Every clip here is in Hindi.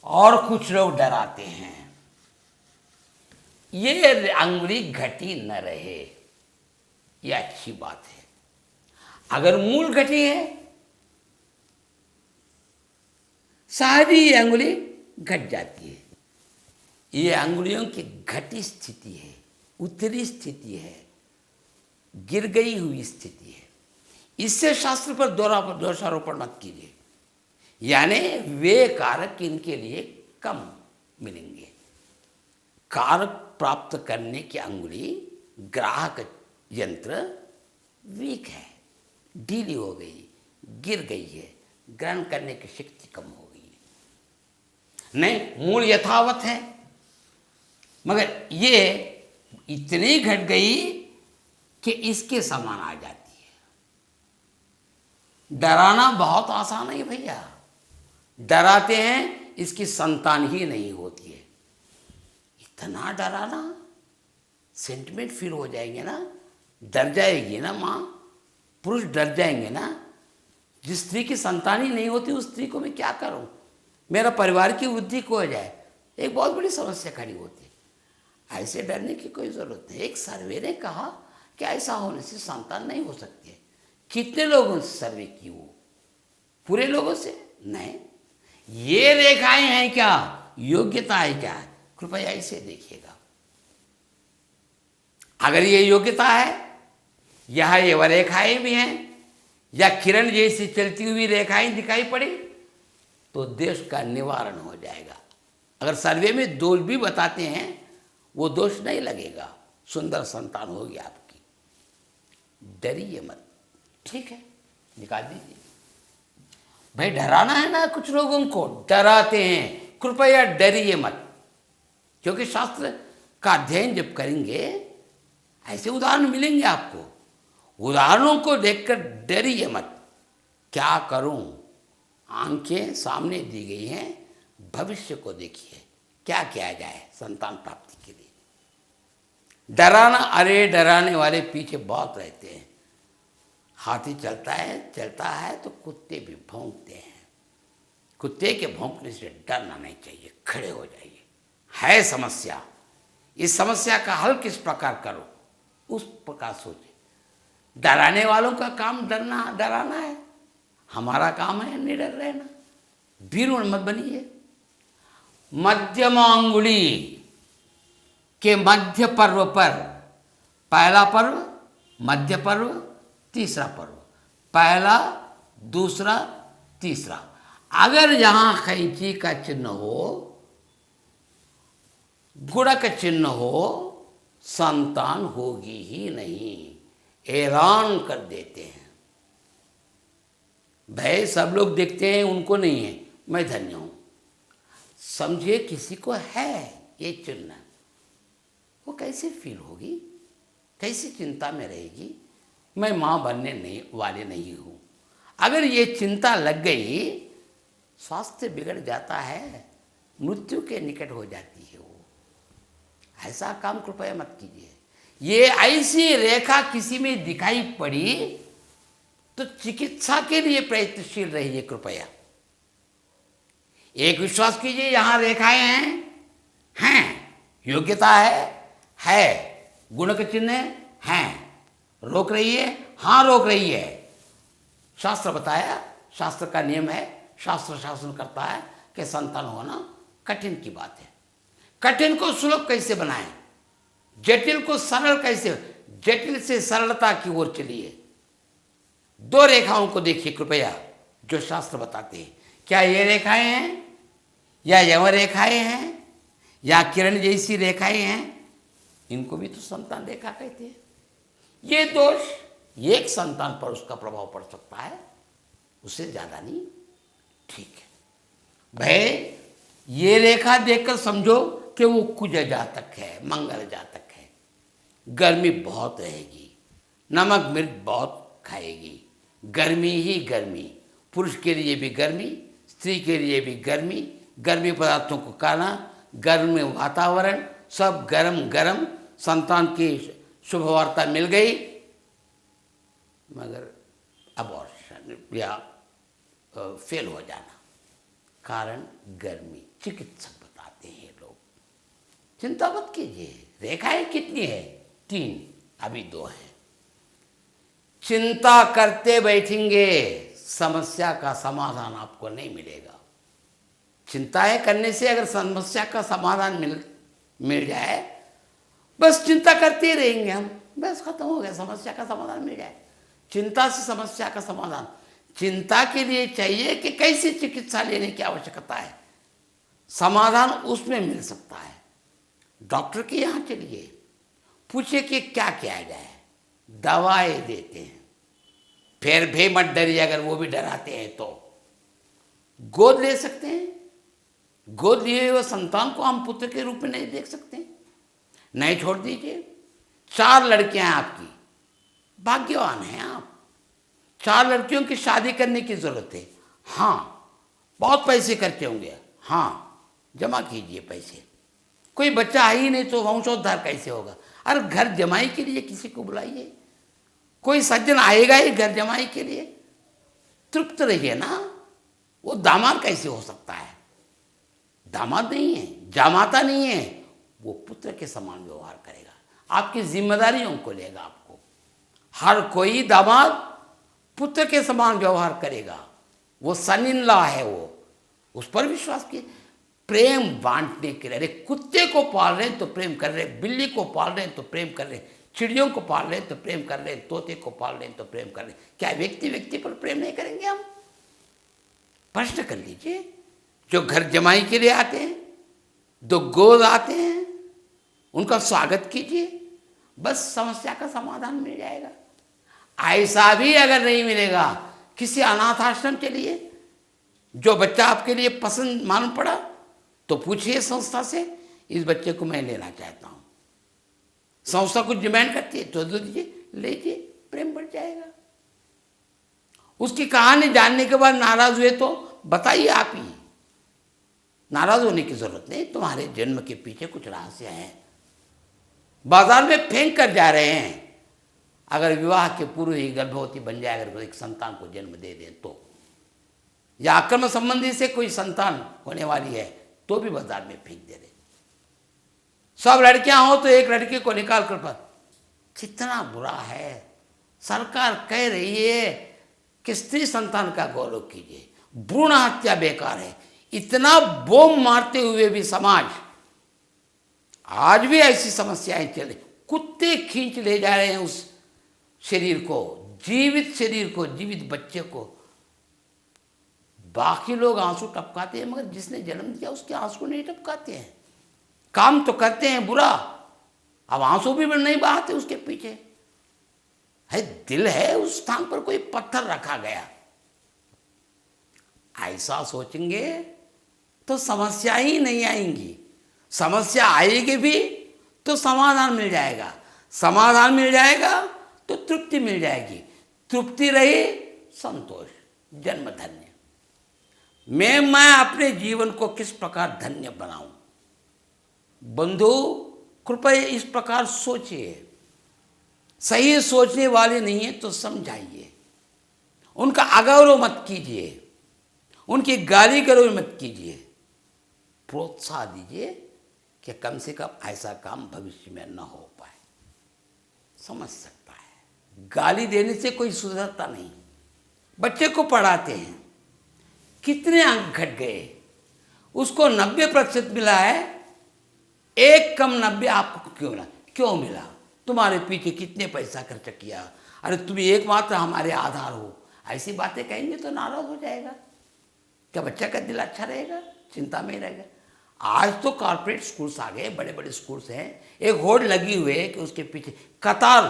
और कुछ लोग डराते हैं ये अंगुली घटी न रहे, ये अच्छी बात है। अगर मूल घटी है सारी ये अंगुली घट जाती है। ये अंगुलियों की घटी स्थिति है, उतरी स्थिति है, गिर गई हुई स्थिति है। इससे शास्त्र पर दोषारोपण मत कीजिए, यानी वे कारक इनके लिए कम मिलेंगे। कारक प्राप्त करने की अंगुली ग्राहक यंत्र वीक है, ढीली हो गई, गिर गई है, ग्रहण करने की शक्ति कम हो गई है। नहीं, मूल यथावत है, मगर ये इतनी घट गई कि इसके समान आ जाती है। डराना बहुत आसान है भैया। डराते हैं, इसकी संतान ही नहीं होती है। इतना डराना, सेंटिमेंट फील हो जाएंगे ना, डर जाएगी ना माँ, पुरुष डर जाएंगे ना। जिस स्त्री की संतान ही नहीं होती उस स्त्री को मैं क्या करूं, मेरा परिवार की वृद्धि हो जाए, एक बहुत बड़ी समस्या खड़ी होती है। ऐसे डरने की कोई ज़रूरत नहीं। एक सर्वे ने कहा कि ऐसा होने से संतान नहीं हो सकती है। कितने लोगों से सर्वे की वो? पूरे लोगों से नहीं। ये रेखाएं हैं क्या, योग्यता है क्या, कृपया इसे देखिएगा। अगर ये योग्यता है, यहां ये रेखाएं भी हैं, या किरण जैसी चलती हुई रेखाएं दिखाई पड़ी, तो देश का निवारण हो जाएगा। अगर सर्वे में दोष भी बताते हैं, वो दोष नहीं लगेगा, सुंदर संतान होगी आपकी। डरिए मत, ठीक है, निकाल दीजिए। भाई डराना है ना, कुछ लोगों को डराते हैं, कृपया डरिए मत। क्योंकि शास्त्र का अध्ययन जब करेंगे ऐसे उदाहरण मिलेंगे आपको। उदाहरणों को देखकर डरिए मत। क्या करूं, आंखें सामने दी गई हैं, भविष्य को देखिए क्या किया जाए संतान प्राप्ति के लिए। डराना, अरे डराने वाले पीछे बहुत रहते हैं। हाथी चलता है तो कुत्ते भी भौंकते हैं। कुत्ते के भौंकने से डरना नहीं चाहिए, खड़े हो जाइए। है समस्या, इस समस्या का हल किस प्रकार करो, उस प्रकार सोचिए। डराने वालों का काम डराना है, हमारा काम है निडर रहना। भीरुण मत बनिए। मध्यम अंगुली के मध्य पर्व पर, पहला पर्व, मध्य पर्व, तीसरा पर्व, पहला, दूसरा, तीसरा, अगर यहां कैंची का चिन्ह हो, गुणक चिन्ह हो, संतान होगी ही नहीं, ऐलान कर देते हैं। भाई सब लोग देखते हैं, उनको नहीं है, मैं धन्य हूं। समझिए किसी को है ये चिन्ह, वो कैसे फील होगी, कैसी चिंता में रहेगी। मैं माँ बनने वाले नहीं हूं। अगर ये चिंता लग गई, स्वास्थ्य बिगड़ जाता है, मृत्यु के निकट हो जाती है वो। ऐसा काम कृपया मत कीजिए। ये ऐसी रेखा किसी में दिखाई पड़ी तो चिकित्सा के लिए प्रयत्नशील रहिए कृपया। एक विश्वास कीजिए, यहां रेखाएं हैं, योग्यता है, गुण के चिन्ह हैं, रोक रही है, हां रोक रही है। शास्त्र बताया, शास्त्र का नियम है, शास्त्र शासन करता है कि संतान होना कठिन की बात है। कठिन को सुलभ कैसे बनाएं, जटिल को सरल कैसे, जटिल से सरलता की ओर चलिए। दो रेखाओं को देखिए कृपया जो शास्त्र बताते हैं। क्या ये रेखाएं हैं, या यम रेखाएं हैं, या किरण जैसी रेखाएं हैं? इनको भी तो संतान रेखा कहते हैं। ये दोष एक संतान पर उसका प्रभाव पड़ सकता है, उससे ज्यादा नहीं, ठीक है। भाई ये रेखा देखकर समझो कि वो कुज जातक है, मंगल जातक है। गर्मी बहुत रहेगी, नमक मिर्च बहुत खाएगी, गर्मी ही गर्मी, पुरुष के लिए भी गर्मी, स्त्री के लिए भी गर्मी, गर्मी पदार्थों को खाना, गर्म वातावरण, सब गरम गरम। संतान की शुभ वार्ता मिल गई, मगर अबॉर्शन या फेल हो जाना, कारण गर्मी, चिकित्सक बताते हैं लोग। चिंता मत कीजिए। रेखाएं कितनी है? 3, अभी 2 है। चिंता करते बैठेंगे, समस्या का समाधान आपको नहीं मिलेगा। चिंताएं करने से अगर समस्या का समाधान मिल जाए, बस चिंता करते ही रहेंगे हम, बस खत्म हो गया, समस्या का समाधान मिल जाए। चिंता से समस्या का समाधान, चिंता के लिए चाहिए कि कैसी चिकित्सा लेने की आवश्यकता है, समाधान उसमें मिल सकता है। डॉक्टर के यहाँ चलिए, पूछिए कि क्या किया जाए, दवाएं देते हैं। फिर भी मत डरिए, अगर वो भी डराते हैं तो गोद ले सकते हैं। गोद लिए हुए संतान को हम पुत्र के रूप में नहीं देख सकते, नहीं छोड़ दीजिए। 4 लड़कियां हैं आपकी, भाग्यवान हैं आप। 4 लड़कियों की शादी करने की जरूरत है। हाँ, बहुत पैसे खर्चे होंगे, हाँ, जमा कीजिए पैसे। कोई बच्चा है ही नहीं तो वंशोद्धार कैसे होगा? अरे घर जमाई के लिए किसी को बुलाइए, कोई सज्जन आएगा ही घर जमाई के लिए, तृप्त रहिए ना। वो दामाद कैसे हो सकता है? दामाद नहीं है, जामाता नहीं है, वो पुत्र के समान व्यवहार करेगा, आपकी जिम्मेदारियों को लेगा। आपको हर कोई दामाद पुत्र के समान व्यवहार करेगा, वो सन इन लॉ है, वो उस पर विश्वास किए। प्रेम बांटने के लिए, अरे कुत्ते को पाल रहे हैं तो प्रेम कर रहे हैं, बिल्ली को पाल रहे हैं तो प्रेम कर रहे हैं, चिड़ियों को पाल रहे हैं तो प्रेम कर रहे हैं, तोते को पाल रहे हैं तो प्रेम कर रहे हैं। क्या व्यक्ति पर प्रेम नहीं करेंगे हम? प्रश्न कर लीजिए। जो घर जमाई के लिए आते हैं, जो गोद आते हैं, उनका स्वागत कीजिए, बस समस्या का समाधान मिल जाएगा। ऐसा भी अगर नहीं मिलेगा, किसी अनाथ आश्रम चलिए, जो बच्चा आपके लिए पसंद मालूम पड़ा तो पूछिए संस्था से, इस बच्चे को मैं लेना चाहता हूं। संस्था कुछ डिमांड करती है तो दे दीजिए, लीजिए, प्रेम बढ़ जाएगा। उसकी कहानी जानने के बाद नाराज हुए तो बताइए आप ही। नाराज होने की जरूरत नहीं, तुम्हारे जन्म के पीछे कुछ रहस्य है, बाजार में फेंक कर जा रहे हैं। अगर विवाह के पूर्व ही गर्भवती बन जाए, अगर एक संतान को जन्म दे दें तो, या आक्रमण संबंधी से कोई संतान होने वाली है तो भी बाजार में फेंक दे रहे। सब लड़कियां हो तो एक लड़के को निकाल कर पर, कितना बुरा है। सरकार कह रही है कि स्त्री संतान का गौरव कीजिए, भ्रूण हत्या बेकार है। इतना बोम मारते हुए भी समाज आज भी ऐसी समस्याएं चल रही। कुत्ते खींच ले जा रहे हैं उस शरीर को, जीवित शरीर को, जीवित बच्चे को। बाकी लोग आंसू टपकाते हैं, मगर जिसने जन्म दिया उसके आंसू नहीं टपकाते हैं। काम तो करते हैं बुरा, अब आंसू भी नहीं बहाते उसके पीछे। है दिल है, उस स्थान पर कोई पत्थर रखा गया। ऐसा सोचेंगे तो समस्या ही नहीं आएंगी। समस्या आएगी भी तो समाधान मिल जाएगा, समाधान मिल जाएगा तो तृप्ति मिल जाएगी, तृप्ति रही संतोष, जन्म धन्य। मैं अपने जीवन को किस प्रकार धन्य बनाऊं? बंधु कृपया इस प्रकार सोचिए। सही सोचने वाले नहीं है तो समझाइए, उनका अगौरव मत कीजिए, उनकी गाली गलौज मत कीजिए, प्रोत्साहन दीजिए कि कम से कम ऐसा काम भविष्य में न हो पाए। समझ सकता है, गाली देने से कोई सुधरता नहीं। बच्चे को पढ़ाते हैं, कितने अंक घट गए, उसको 90% मिला है, एक कम 90 आपको क्यों मिला? क्यों मिला? तुम्हारे पीछे कितने पैसा खर्च किया, अरे तुम एकमात्र हमारे आधार हो। ऐसी बातें कहेंगे तो नाराज हो जाएगा। क्या बच्चा का दिल अच्छा रहेगा? चिंता में ही रहेगा। आज तो कॉर्पोरेट स्कूल्स आ गए, बड़े बड़े स्कूल्स हैं, एक होर्ड लगी हुई है कि उसके पीछे कतार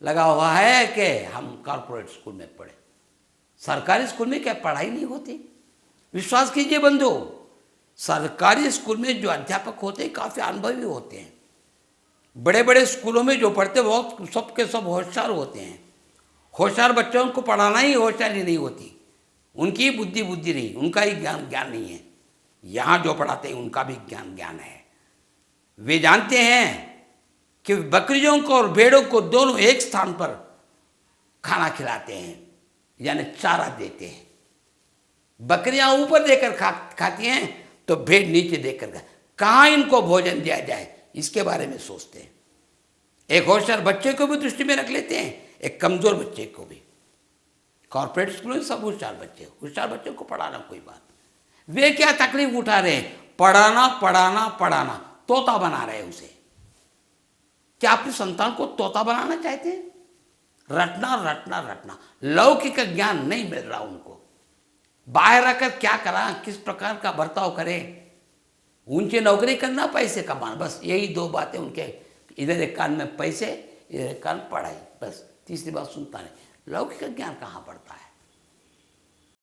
लगा हुआ है कि हम कॉर्पोरेट स्कूल में पढ़े। सरकारी स्कूल में क्या पढ़ाई नहीं होती? विश्वास कीजिए बंधु, सरकारी स्कूल में जो अध्यापक होते हैं काफ़ी अनुभवी होते हैं। बड़े बड़े स्कूलों में जो पढ़ते हैं वो सब के सब होशियार होते हैं। होशियार बच्चों को पढ़ाना ही होशियारी नहीं होती, उनकी बुद्धि नहीं, उनका ही ज्ञान नहीं है। यहाँ जो पढ़ाते हैं उनका भी ज्ञान है। वे जानते हैं कि बकरियों को और भेड़ों को दोनों एक स्थान पर खाना खिलाते हैं, यानी चारा देते हैं। बकरियां ऊपर देकर खाती हैं तो भेड़ नीचे देकर कहाँ इनको भोजन दिया जाए, इसके बारे में सोचते हैं। एक होशियार बच्चे को भी दृष्टि में रख लेते हैं, एक कमजोर बच्चे को भी। कॉर्पोरेट स्कूल में सब होशियार बच्चे को पढ़ाना कोई बात, वे क्या तकलीफ उठा रहे हैं, पढ़ाना पढ़ाना पढ़ाना, तोता बना रहे हैं उसे। क्या अपने संतान को तोता बनाना चाहते हैं? रटना रटना रटना, लौकिक ज्ञान नहीं मिल रहा उनको। बाहर आकर क्या करा, किस प्रकार का बर्ताव करें, ऊंची नौकरी करना, पैसे कमाना, बस यही दो बातें उनके। इधर एक कान में पैसे, इधर एक कान पढ़ाई, बस तीसरी बात सुनता नहीं। लौकिक ज्ञान कहाँ पड़ता है?